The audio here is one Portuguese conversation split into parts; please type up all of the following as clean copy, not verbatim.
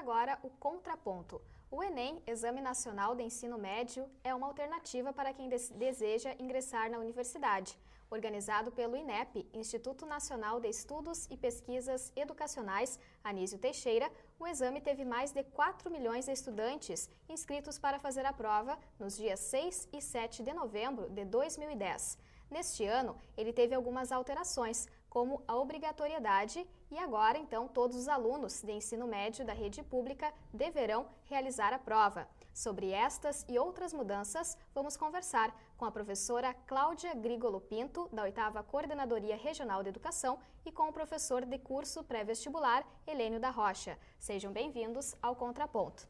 agora o Contraponto. O Enem, Exame Nacional de Ensino Médio, é uma alternativa para quem deseja ingressar na universidade. Organizado pelo INEP, Instituto Nacional de Estudos e Pesquisas Educacionais, Anísio Teixeira, o exame teve mais de 4 milhões de estudantes inscritos para fazer a prova nos dias 6 e 7 de novembro de 2010. Neste ano, ele teve algumas alterações, como a obrigatoriedade, e agora, então, todos os alunos de ensino médio da rede pública deverão realizar a prova. Sobre estas e outras mudanças, vamos conversar com a professora Cláudia Grigolo Pinto, da 8ª Coordenadoria Regional de Educação, e com o professor de curso pré-vestibular, Helênio da Rocha. Sejam bem-vindos ao Contraponto.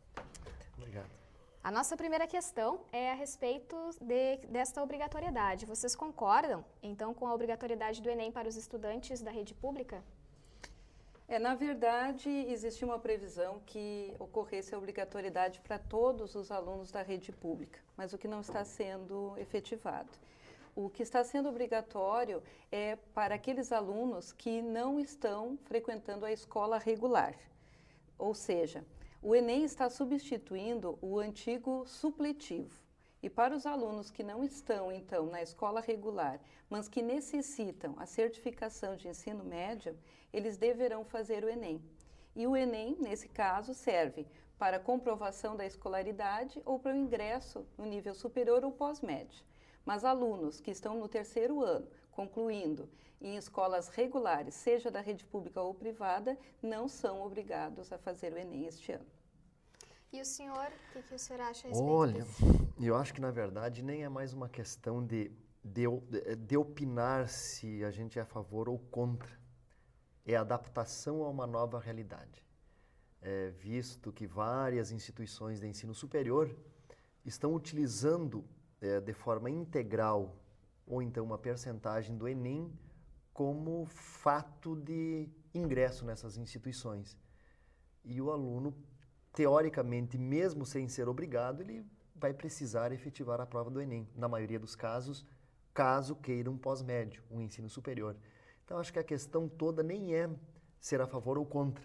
Obrigado. A nossa primeira questão é a respeito desta obrigatoriedade. Vocês concordam, então, com a obrigatoriedade do Enem para os estudantes da rede pública? Na verdade, existia uma previsão que ocorresse a obrigatoriedade para todos os alunos da rede pública, mas o que não está sendo efetivado. O que está sendo obrigatório é para aqueles alunos que não estão frequentando a escola regular, ou seja, o Enem está substituindo o antigo supletivo. E para os alunos que não estão, então, na escola regular, mas que necessitam a certificação de ensino médio, eles deverão fazer o Enem. E o Enem, nesse caso, serve para comprovação da escolaridade ou para o ingresso no nível superior ou pós-médio. Mas alunos que estão no 3º ano, concluindo em escolas regulares, seja da rede pública ou privada, não são obrigados a fazer o Enem este ano. E o senhor, o que o senhor acha a respeito Olha, disso? eu acho que na verdade nem é mais uma questão de opinar se a gente é a favor ou contra. É adaptação a uma nova realidade. Visto que várias instituições de ensino superior estão utilizando de forma integral ou então uma percentagem do Enem como fato de ingresso nessas instituições. E o aluno, teoricamente, mesmo sem ser obrigado, ele vai precisar efetivar a prova do Enem. Na maioria dos casos, caso queira um pós-médio, um ensino superior. Então, acho que a questão toda nem é ser a favor ou contra,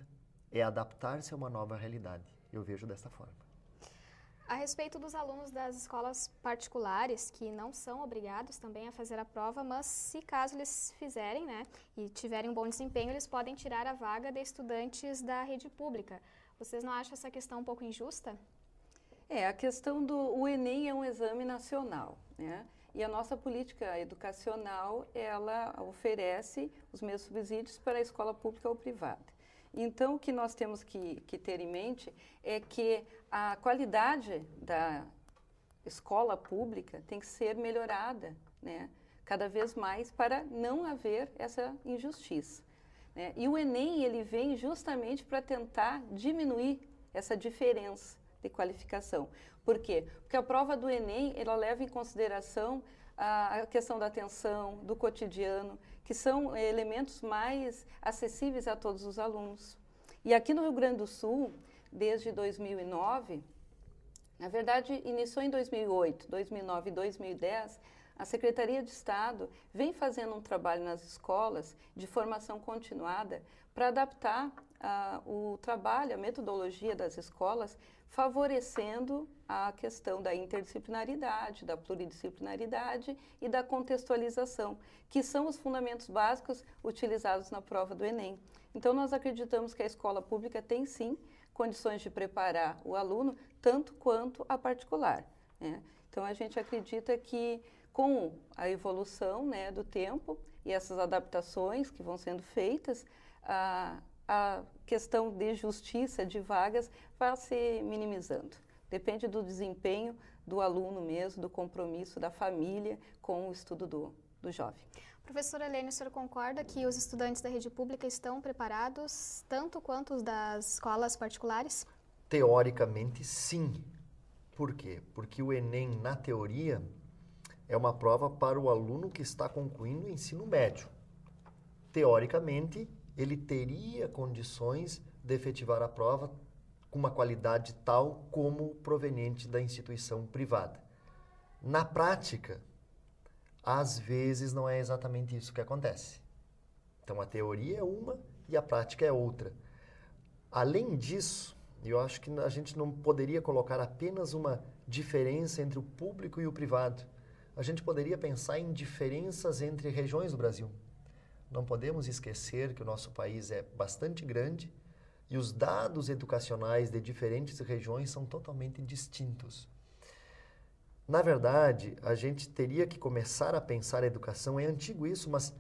é adaptar-se a uma nova realidade. Eu vejo dessa forma. A respeito dos alunos das escolas particulares, que não são obrigados também a fazer a prova, mas se caso eles fizerem, e tiverem um bom desempenho, eles podem tirar a vaga de estudantes da rede pública. Vocês não acham essa questão um pouco injusta? A questão o Enem é um exame nacional, né? E a nossa política educacional, ela oferece os mesmos subsídios para a escola pública ou privada. Então, o que nós temos que ter em mente é que a qualidade da escola pública tem que ser melhorada, né? Cada vez mais para não haver essa injustiça. E o Enem, ele vem justamente para tentar diminuir essa diferença de qualificação. Por quê? Porque a prova do Enem, ela leva em consideração a questão da atenção, do cotidiano, que são elementos mais acessíveis a todos os alunos. E aqui no Rio Grande do Sul, desde 2009, na verdade, iniciou em 2008, 2009 e 2010, a Secretaria de Estado vem fazendo um trabalho nas escolas de formação continuada para adaptar o trabalho, a metodologia das escolas, favorecendo a questão da interdisciplinaridade, da pluridisciplinaridade e da contextualização, que são os fundamentos básicos utilizados na prova do Enem. Então, nós acreditamos que a escola pública tem, sim, condições de preparar o aluno, tanto quanto a particular, né? Então, a gente acredita que com a evolução, do tempo e essas adaptações que vão sendo feitas, a questão de justiça de vagas vai se minimizando. Depende do desempenho do aluno mesmo, do compromisso da família com o estudo do jovem. Professora Helênio, o senhor concorda que os estudantes da rede pública estão preparados tanto quanto os das escolas particulares? Teoricamente, sim. Por quê? Porque o Enem, na teoria, é uma prova para o aluno que está concluindo o ensino médio. Teoricamente, ele teria condições de efetivar a prova com uma qualidade tal como proveniente da instituição privada. Na prática, às vezes não é exatamente isso que acontece. Então, a teoria é uma e a prática é outra. Além disso, eu acho que a gente não poderia colocar apenas uma diferença entre o público e o privado. A gente poderia pensar em diferenças entre regiões do Brasil. Não podemos esquecer que o nosso país é bastante grande e os dados educacionais de diferentes regiões são totalmente distintos. Na verdade, a gente teria que começar a pensar a educação, é antigo isso, mas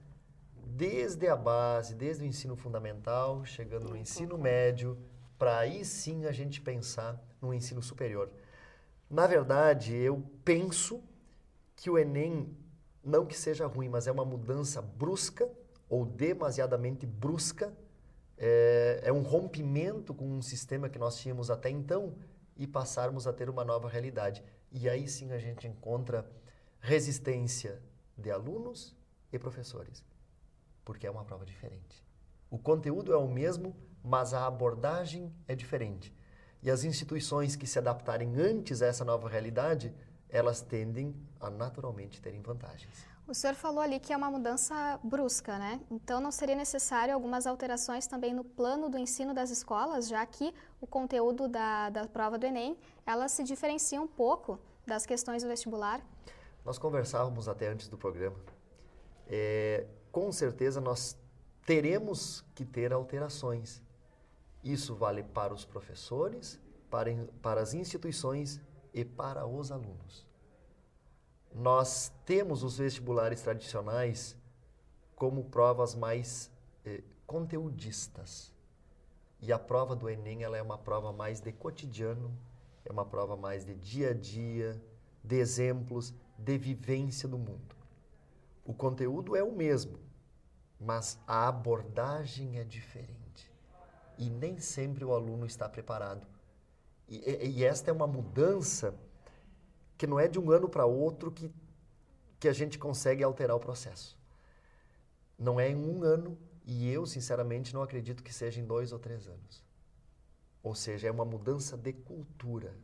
desde a base, desde o ensino fundamental, chegando no ensino médio, para aí sim a gente pensar no ensino superior. Na verdade, eu penso que o Enem, não que seja ruim, mas é uma mudança brusca ou demasiadamente brusca, é um rompimento com um sistema que nós tínhamos até então e passarmos a ter uma nova realidade. E aí sim a gente encontra resistência de alunos e professores, porque é uma prova diferente. O conteúdo é o mesmo, mas a abordagem é diferente. E as instituições que se adaptarem antes a essa nova realidade, elas tendem a naturalmente terem vantagens. O senhor falou ali que é uma mudança brusca, né? Então não seria necessário algumas alterações também no plano do ensino das escolas, já que o conteúdo da prova do Enem, ela se diferencia um pouco das questões do vestibular? Nós conversávamos até antes do programa. Com certeza nós teremos que ter alterações. Isso vale para os professores, para as instituições e para os alunos. Nós temos os vestibulares tradicionais como provas mais conteudistas. E a prova do Enem, ela é uma prova mais de cotidiano, é uma prova mais de dia a dia, de exemplos, de vivência do mundo. O conteúdo é o mesmo, mas a abordagem é diferente. E nem sempre o aluno está preparado. E esta é uma mudança que não é de um ano para outro que a gente consegue alterar o processo. Não é em um ano, e eu, sinceramente, não acredito que seja em 2 ou 3 anos. Ou seja, é uma mudança de cultura.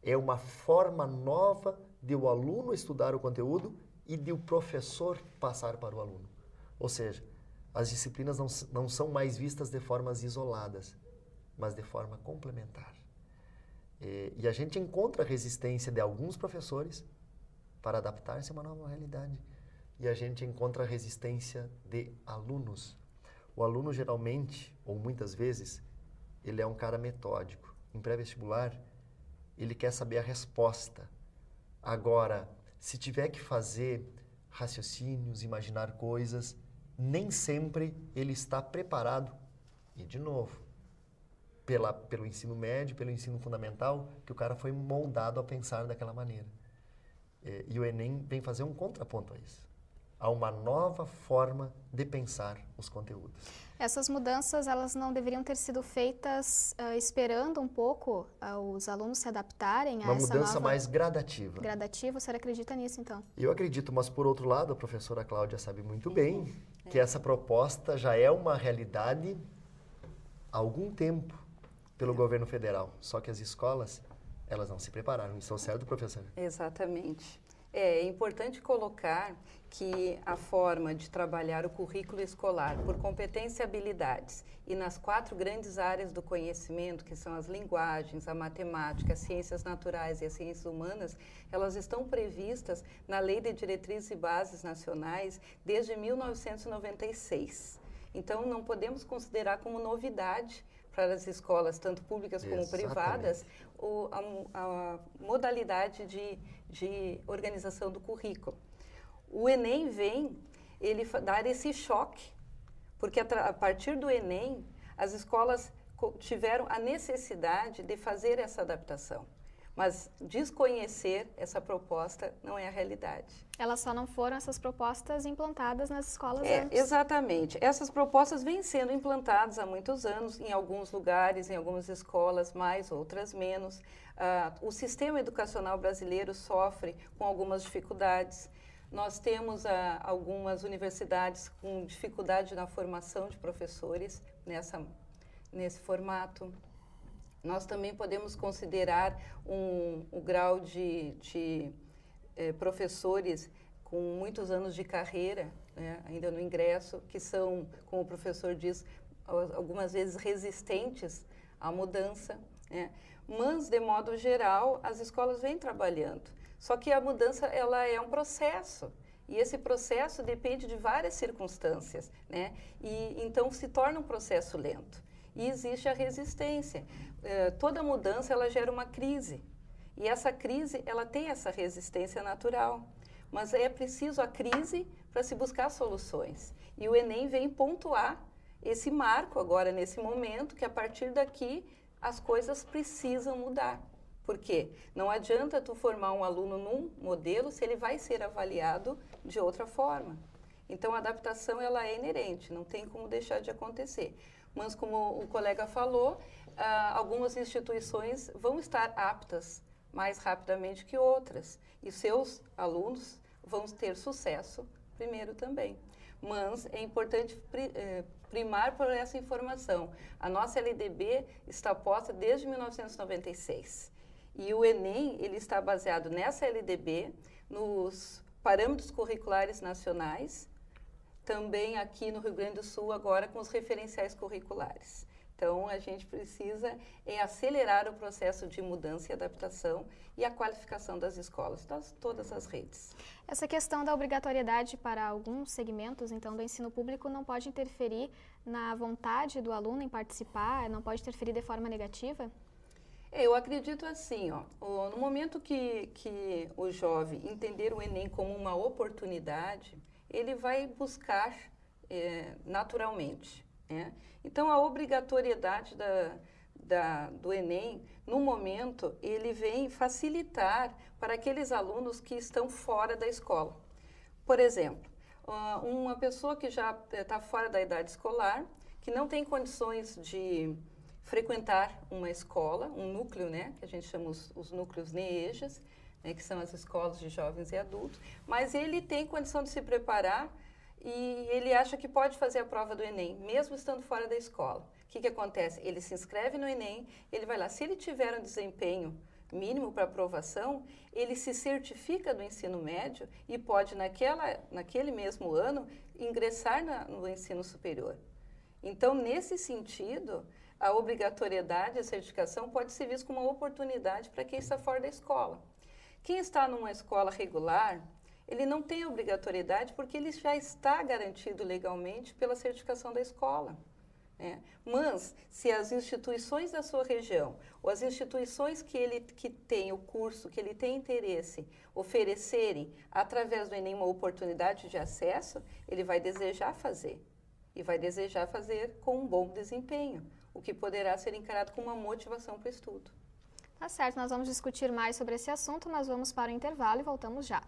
É uma forma nova de o aluno estudar o conteúdo e de o professor passar para o aluno. Ou seja, as disciplinas não são mais vistas de formas isoladas, mas de forma complementar. E a gente encontra a resistência de alguns professores para adaptar-se a uma nova realidade. E a gente encontra a resistência de alunos. O aluno geralmente, ou muitas vezes, ele é um cara metódico. Em pré-vestibular, ele quer saber a resposta. Agora, se tiver que fazer raciocínios, imaginar coisas, nem sempre ele está preparado. E, de novo, pelo ensino médio, pelo ensino fundamental, que o cara foi moldado a pensar daquela maneira. E o Enem vem fazer um contraponto a isso. Há uma nova forma de pensar os conteúdos. Essas mudanças, elas não deveriam ter sido feitas esperando um pouco os alunos se adaptarem a essa nova... Uma mudança mais gradativa. Gradativa, o senhor acredita nisso, então? Eu acredito, mas por outro lado, a professora Cláudia sabe muito bem que essa proposta já é uma realidade há algum tempo pelo governo federal. Só que as escolas, elas não se prepararam. Estou certo, professora? Exatamente. É importante colocar que a forma de trabalhar o currículo escolar por competência e habilidades e nas 4 grandes áreas do conhecimento, que são as linguagens, a matemática, as ciências naturais e as ciências humanas, elas estão previstas na Lei de Diretrizes e Bases Nacionais desde 1996. Então, não podemos considerar como novidade para as escolas, tanto públicas como privadas, a modalidade de organização do currículo. O Enem vem dar esse choque, porque a partir do Enem, as escolas tiveram a necessidade de fazer essa adaptação. Mas desconhecer essa proposta não é a realidade. Elas só não foram essas propostas implantadas nas escolas antes. Exatamente. Essas propostas vêm sendo implantadas há muitos anos, em alguns lugares, em algumas escolas mais, outras menos. O sistema educacional brasileiro sofre com algumas dificuldades. Nós temos algumas universidades com dificuldade na formação de professores nesse formato. Nós também podemos considerar o grau de professores com muitos anos de carreira, né, ainda no ingresso, que são, como o professor diz, algumas vezes resistentes à mudança. né? Mas, de modo geral, as escolas vêm trabalhando. Só que a mudança, ela é um processo. E esse processo depende de várias circunstâncias, né? E então se torna um processo lento. E existe a resistência. Toda mudança, ela gera uma crise. E essa crise, ela tem essa resistência natural. Mas é preciso a crise para se buscar soluções. E o Enem vem pontuar esse marco agora, nesse momento, que a partir daqui as coisas precisam mudar. Por quê? Não adianta tu formar um aluno num modelo se ele vai ser avaliado de outra forma. Então, a adaptação, ela é inerente, não tem como deixar de acontecer. Mas, como o colega falou, algumas instituições vão estar aptas mais rapidamente que outras. E seus alunos vão ter sucesso primeiro também. Mas é importante primar por essa informação. A nossa LDB está posta desde 1996. E o Enem, ele está baseado nessa LDB, nos parâmetros curriculares nacionais, também aqui no Rio Grande do Sul, agora com os referenciais curriculares. Então, a gente precisa acelerar o processo de mudança e adaptação e a qualificação das escolas, de todas as redes. Essa questão da obrigatoriedade para alguns segmentos, então, do ensino público não pode interferir na vontade do aluno em participar, não pode interferir de forma negativa? Eu acredito assim, no momento que o jovem entender o Enem como uma oportunidade, ele vai buscar naturalmente, né? Então, a obrigatoriedade do Enem, no momento, ele vem facilitar para aqueles alunos que estão fora da escola. Por exemplo, uma pessoa que já está fora da idade escolar, que não tem condições de frequentar uma escola, um núcleo, né, que a gente chama os núcleos NEEJAs, né, que são as escolas de jovens e adultos, mas ele tem condição de se preparar e ele acha que pode fazer a prova do Enem, mesmo estando fora da escola. O que acontece? Ele se inscreve no Enem, ele vai lá. Se ele tiver um desempenho mínimo para aprovação, ele se certifica do ensino médio e pode, naquele mesmo ano, ingressar no ensino superior. Então, nesse sentido, a obrigatoriedade, a certificação pode ser vista como uma oportunidade para quem está fora da escola. Quem está numa escola regular, ele não tem obrigatoriedade porque ele já está garantido legalmente pela certificação da escola, né? Mas, se as instituições da sua região, ou as instituições que têm o curso, que ele tem interesse, oferecerem, através do Enem, uma oportunidade de acesso, ele vai desejar fazer. E vai desejar fazer com um bom desempenho, o que poderá ser encarado como uma motivação para o estudo. Tá certo, nós vamos discutir mais sobre esse assunto, mas vamos para o intervalo e voltamos já.